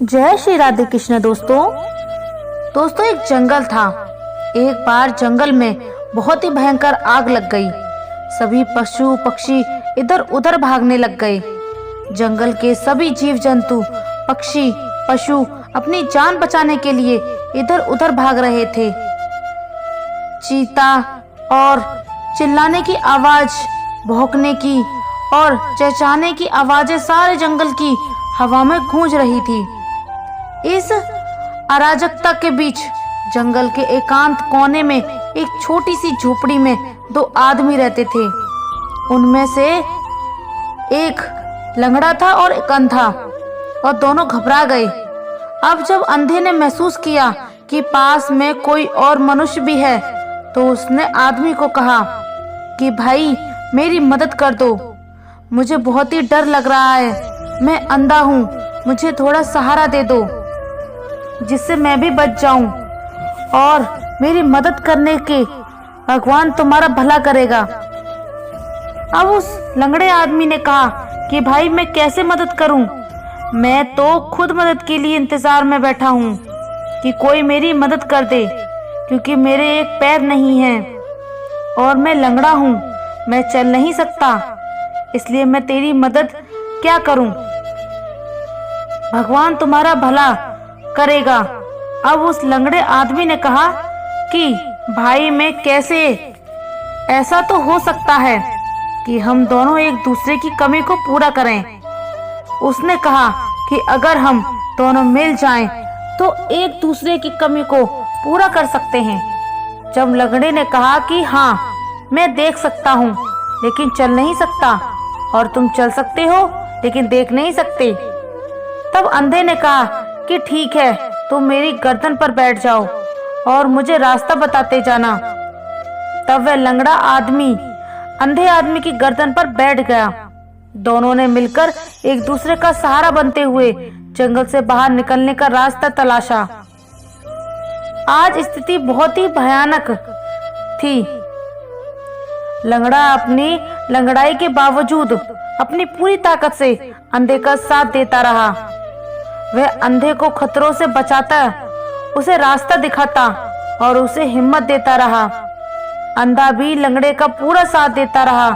जय श्री राधे कृष्ण। दोस्तों एक जंगल था। एक बार जंगल में बहुत ही भयंकर आग लग गई। सभी पशु पक्षी इधर उधर भागने लग गए। जंगल के सभी जीव जंतु पक्षी पशु अपनी जान बचाने के लिए इधर उधर भाग रहे थे। चीता और चिल्लाने की आवाज, भौंकने की और चहचहाने की आवाजें सारे जंगल की हवा में गूंज रही थी। इस अराजकता के बीच जंगल के एकांत कोने में एक छोटी सी झोपड़ी में दो आदमी रहते थे। उनमें से एक लंगड़ा था और एक अंधा, और दोनों घबरा गए। अब जब अंधे ने महसूस किया कि पास में कोई और मनुष्य भी है, तो उसने आदमी को कहा कि भाई मेरी मदद कर दो, मुझे बहुत ही डर लग रहा है, मैं अंधा हूँ, मुझे थोड़ा सहारा दे दो जिससे मैं भी बच जाऊं, और मेरी मदद करने के भगवान तुम्हारा भला करेगा। अब उस लंगड़े आदमी ने कहा कि भाई मैं कैसे मदद करूं, मैं तो खुद मदद के लिए इंतजार में बैठा हूं कि कोई मेरी मदद कर दे, क्योंकि मेरे एक पैर नहीं है और मैं लंगड़ा हूं, मैं चल नहीं सकता, इसलिए मैं तेरी मदद क्या करूं, भगवान तुम्हारा भला करेगा। अब उस लंगड़े आदमी ने कहा कि भाई मैं कैसे, ऐसा तो हो सकता है कि हम दोनों एक दूसरे की कमी को पूरा करें। उसने कहा कि अगर हम दोनों मिल जाएं तो एक दूसरे की कमी को पूरा कर सकते हैं। जब लंगड़े ने कहा कि हाँ मैं देख सकता हूँ लेकिन चल नहीं सकता, और तुम चल सकते हो लेकिन देख नहीं सकते, तब अंधे ने कहा कि ठीक है, तुम मेरी गर्दन पर बैठ जाओ और मुझे रास्ता बताते जाना। तब वह लंगड़ा आदमी अंधे आदमी की गर्दन पर बैठ गया। दोनों ने मिलकर एक दूसरे का सहारा बनते हुए जंगल से बाहर निकलने का रास्ता तलाशा। आज स्थिति बहुत ही भयानक थी। लंगड़ा अपनी लंगड़ाई के बावजूद अपनी पूरी ताकत से अंधे का साथ देता रहा। वह अंधे को खतरों से बचाता, उसे रास्ता दिखाता और उसे हिम्मत देता रहा। अंधा भी लंगड़े का पूरा साथ देता रहा,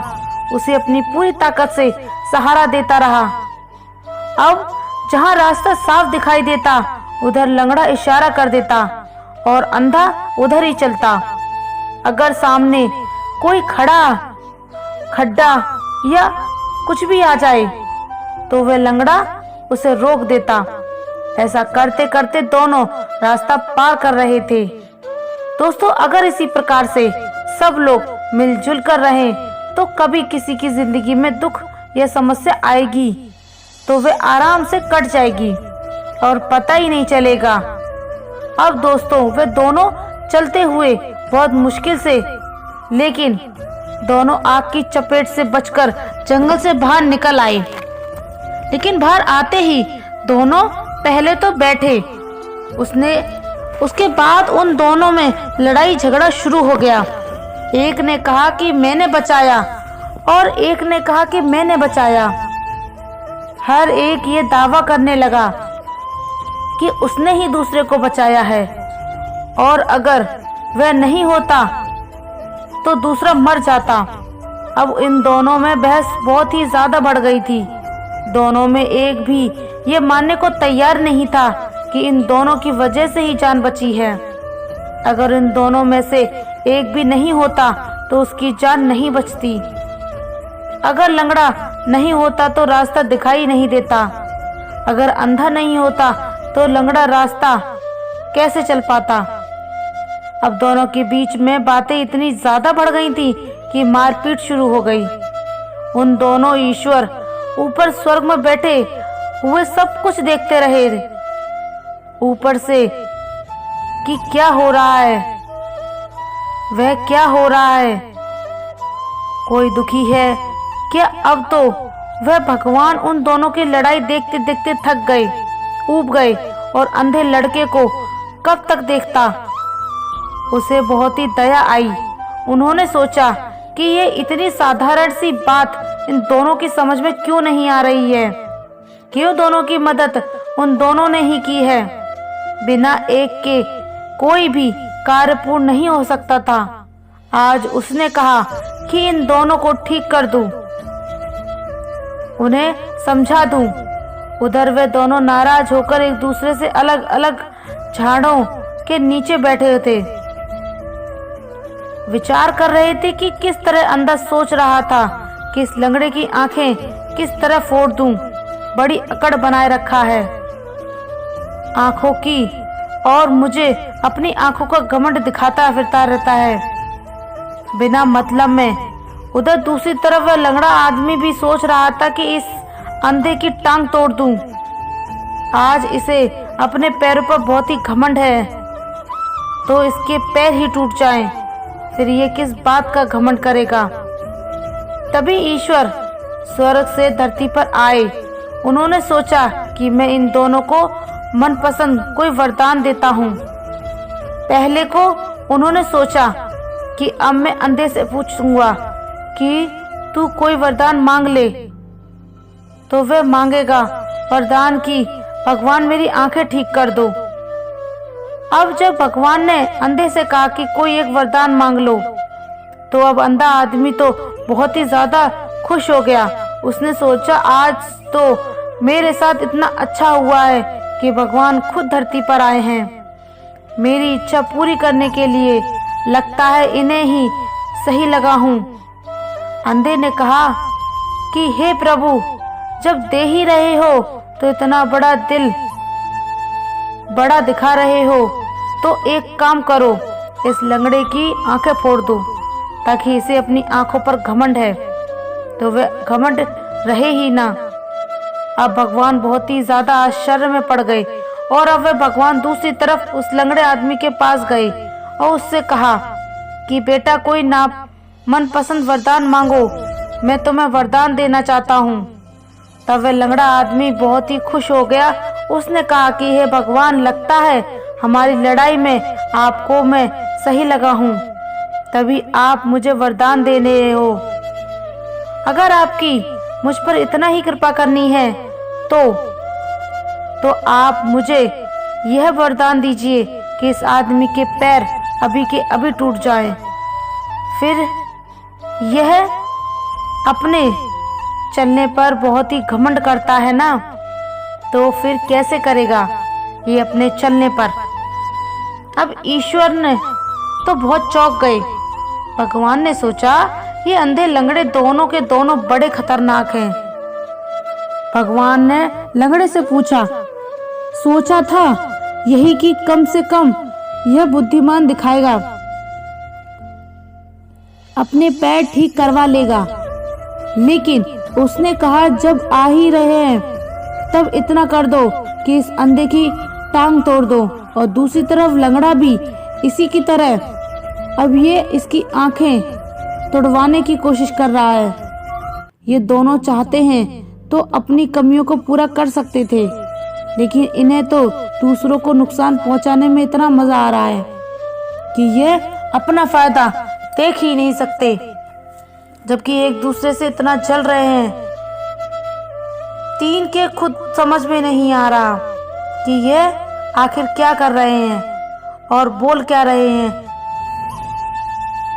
उसे अपनी पूरी ताकत से सहारा देता रहा। अब जहां रास्ता साफ दिखाई देता उधर लंगड़ा इशारा कर देता और अंधा उधर ही चलता। अगर सामने कोई खड्डा या कुछ भी आ जाए तो वह लंगड़ा उसे रोक देता। ऐसा करते करते दोनों रास्ता पार कर रहे थे। दोस्तों अगर इसी प्रकार से सब लोग मिलजुल कर रहें तो कभी किसी की जिंदगी में दुख या समस्या आएगी तो वे आराम से कट जाएगी और पता ही नहीं चलेगा। अब दोस्तों वे दोनों चलते हुए बहुत मुश्किल से, लेकिन दोनों आग की चपेट से बचकर जंगल से बाहर निकल आए। लेकिन बाहर आते ही दोनों पहले तो बैठे, उसके बाद उन दोनों में लड़ाई झगड़ा शुरू हो गया। एक ने कहा कि मैंने बचाया और एक ने कहा कि मैंने बचाया। हर एक ये दावा करने लगा कि उसने ही दूसरे को बचाया है, और अगर वह नहीं होता तो दूसरा मर जाता। अब इन दोनों में बहस बहुत ही ज्यादा बढ़ गई थी। दोनों में एक भी ये मानने को तैयार नहीं था कि इन दोनों की वजह से ही जान बची है। अगर इन दोनों में से एक भी नहीं होता तो उसकी जान नहीं बचती। अगर लंगड़ा नहीं होता तो रास्ता दिखाई नहीं देता। अगर अंधा नहीं होता तो लंगड़ा रास्ता कैसे चल पाता। अब दोनों के बीच में बातें इतनी ज्यादा बढ़ गई थी कि मारपीट शुरू हो गई। उन दोनों ईश्वर ऊपर स्वर्ग में बैठे हुए सब कुछ देखते रहे ऊपर से कि क्या हो रहा है, वह क्या हो रहा है, कोई दुखी है क्या। अब तो वह भगवान उन दोनों की लड़ाई देखते देखते थक गए, ऊब गए, और अंधे लड़के को कब तक देखता। उसे बहुत ही दया आई। उन्होंने सोचा कि ये इतनी साधारण सी बात इन दोनों की समझ में क्यों नहीं आ रही है। क्यों दोनों की मदद उन दोनों ने ही की है। बिना एक के कोई भी कार्य पूर्ण नहीं हो सकता था। आज उसने कहा कि इन दोनों को ठीक कर दूं, उन्हें समझा दूं। उधर वे दोनों नाराज होकर एक दूसरे से अलग अलग झाड़ों के नीचे बैठे थे। विचार कर रहे थे कि किस तरह अंधा सोच रहा था कि इस लंगड़े की आंखें किस तरह फोड़ दूं। बड़ी अकड़ बनाए रखा है आंखों की, और मुझे अपनी आंखों का घमंड दिखाता फिरता रहता है बिना मतलब में। उधर दूसरी तरफ वह लंगड़ा आदमी भी सोच रहा था कि इस अंधे की टांग तोड़ दूं। आज इसे अपने पैरों पर बहुत ही घमंड है, तो इसके पैर ही टूट जाएं, फिर ये किस बात का घमंड करेगा। तभी ईश्वर स्वर्ग से धरती पर आए। उन्होंने सोचा कि मैं इन दोनों को मनपसंद कोई वरदान देता हूँ। पहले को उन्होंने सोचा कि अब मैं अंधे से पूछूंगा कि तू कोई वरदान मांग ले, तो वह मांगेगा वरदान की भगवान मेरी आंखें ठीक कर दो। अब जब भगवान ने अंधे से कहा कि कोई एक वरदान मांग लो, तो अब अंधा आदमी तो बहुत ही ज्यादा खुश हो गया। उसने सोचा आज तो मेरे साथ इतना अच्छा हुआ है कि भगवान खुद धरती पर आए हैं मेरी इच्छा पूरी करने के लिए। लगता है इन्हें ही सही लगा हूँ। अंधे ने कहा कि हे प्रभु, जब दे ही रहे हो तो इतना बड़ा दिल बड़ा दिखा रहे हो, तो एक काम करो, इस लंगड़े की आंखें फोड़ दो, ताकि इसे अपनी आंखों पर घमंड है तो वह घमंड रहे ही ना। अब भगवान बहुत ही ज्यादा आश्चर्य में पड़ गए, और अब वे भगवान दूसरी तरफ उस लंगड़े आदमी के पास गए और उससे कहा कि बेटा कोई ना मनपसंद वरदान मांगो, मैं तुम्हें वरदान देना चाहता हूँ। तब वह लंगड़ा आदमी बहुत ही खुश हो गया। उसने कहा कि हे भगवान, लगता है हमारी लड़ाई में आपको मैं सही लगा हूँ, तभी आप मुझे वरदान देने हो। अगर आपकी मुझ पर इतना ही कृपा करनी है तो आप मुझे यह वरदान दीजिए कि इस आदमी के पैर अभी के अभी टूट जाएं। फिर यह अपने चलने पर बहुत ही घमंड करता है ना, तो फिर कैसे करेगा ये अपने चलने पर। अब ईश्वर ने तो बहुत चौंक गए। भगवान ने सोचा ये अंधे लंगड़े दोनों के दोनों बड़े खतरनाक हैं। भगवान ने लंगड़े से पूछा, सोचा था यही कि कम से कम यह बुद्धिमान दिखाएगा, अपने पैर ठीक करवा लेगा, लेकिन उसने कहा जब आ ही रहे हैं तब इतना कर दो कि इस अंधे की टांग तोड़ दो। और दूसरी तरफ लंगड़ा भी इसी की तरह अब ये इसकी आंखें तोड़वाने की कोशिश कर रहा है। ये दोनों चाहते हैं तो अपनी कमियों को पूरा कर सकते थे, लेकिन इन्हें तो दूसरों को नुकसान पहुंचाने में इतना मजा आ रहा है कि ये अपना फायदा देख ही नहीं सकते, जबकि एक दूसरे से इतना जल रहे हैं। तीन के खुद समझ में नहीं आ रहा कि ये आखिर क्या कर रहे हैं और बोल क्या रहे हैं।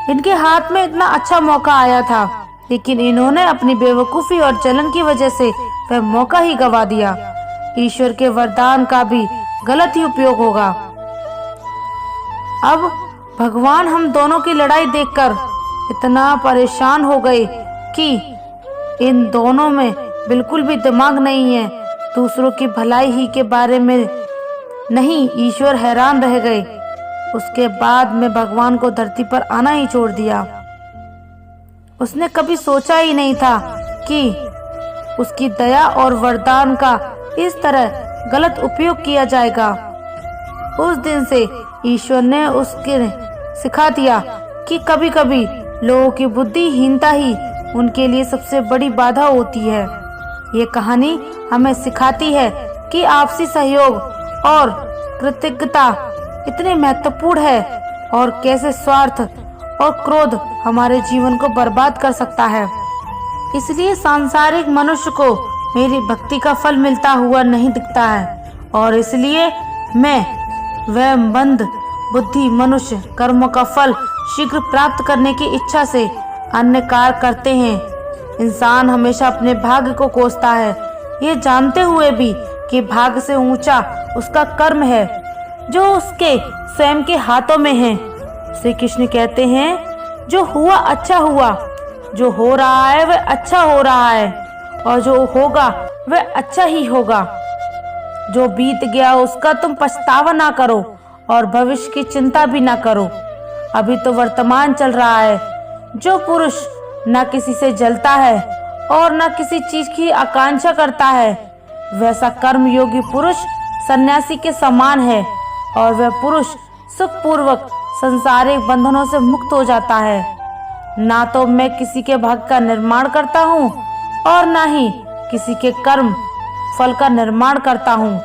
इनके हाथ में इतना अच्छा मौका आया था, लेकिन इन्होंने अपनी बेवकूफी और जलन की वजह से वह मौका ही गवा दिया। ईश्वर के वरदान का भी गलत ही उपयोग होगा। अब भगवान हम दोनों की लड़ाई देखकर इतना परेशान हो गए कि इन दोनों में बिल्कुल भी दिमाग नहीं है, दूसरों की भलाई ही के बारे में नहीं। ईश्वर हैरान रह गए। उसके बाद में भगवान को धरती पर आना ही छोड़ दिया। उसने कभी सोचा ही नहीं था कि उसकी दया और वरदान का इस तरह गलत उपयोग किया जाएगा। उस दिन से ईश्वर ने उसके सिखा दिया कि कभी कभी लोगों की बुद्धिहीनता ही उनके लिए सबसे बड़ी बाधा होती है। ये कहानी हमें सिखाती है कि आपसी सहयोग और कृतज्ञता इतने महत्वपूर्ण है, और कैसे स्वार्थ और क्रोध हमारे जीवन को बर्बाद कर सकता है। इसलिए सांसारिक मनुष्य को मेरी भक्ति का फल मिलता हुआ नहीं दिखता है और इसलिए मैं वह मंद बुद्धि मनुष्य कर्मों का फल शीघ्र प्राप्त करने की इच्छा से अन्य कार्य करते हैं। इंसान हमेशा अपने भाग्य को कोसता है, ये जानते हुए भी कि भाग्य से ऊंचा उसका कर्म है जो उसके स्वयं के हाथों में है। श्री कृष्ण कहते हैं, जो हुआ अच्छा हुआ, जो हो रहा है वह अच्छा हो रहा है और जो होगा वह अच्छा ही होगा। जो बीत गया उसका तुम पछतावा ना करो और भविष्य की चिंता भी ना करो। अभी तो वर्तमान चल रहा है। जो पुरुष ना किसी से जलता है और ना किसी चीज की आकांक्षा करता है, वैसा कर्म योगी पुरुष सन्यासी के समान है और वह पुरुष सुखपूर्वक संसारिक बंधनों से मुक्त हो जाता है। ना तो मैं किसी के भाग्य का निर्माण करता हूँ और ना ही किसी के कर्म फल का निर्माण करता हूँ।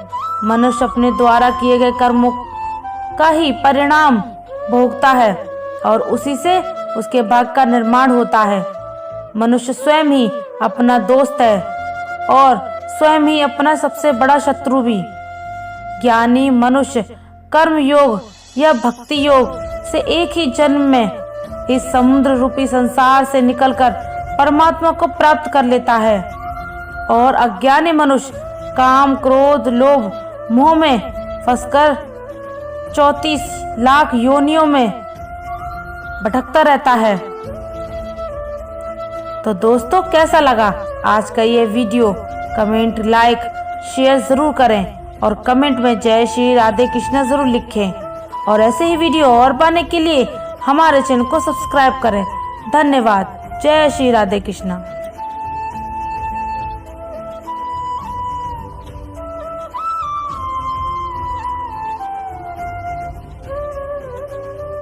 मनुष्य अपने द्वारा किए गए कर्मों का ही परिणाम भोगता है और उसी से उसके भाग्य का निर्माण होता है। मनुष्य स्वयं ही अपना दोस्त है और स्वयं ही अपना सबसे बड़ा शत्रु भी। ज्ञानी मनुष्य कर्म योग या भक्ति योग से एक ही जन्म में इस समुद्र रूपी संसार से निकलकर परमात्मा को प्राप्त कर लेता है और अज्ञानी मनुष्य काम क्रोध लोभ मोह में फंसकर 34 लाख योनियों में भटकता रहता है। तो दोस्तों, कैसा लगा आज का ये वीडियो? कमेंट लाइक शेयर जरूर करें और कमेंट में जय श्री राधे कृष्णा जरूर लिखें और ऐसे ही वीडियो और पाने के लिए हमारे चैनल को सब्सक्राइब करें। धन्यवाद। जय श्री राधे कृष्णा।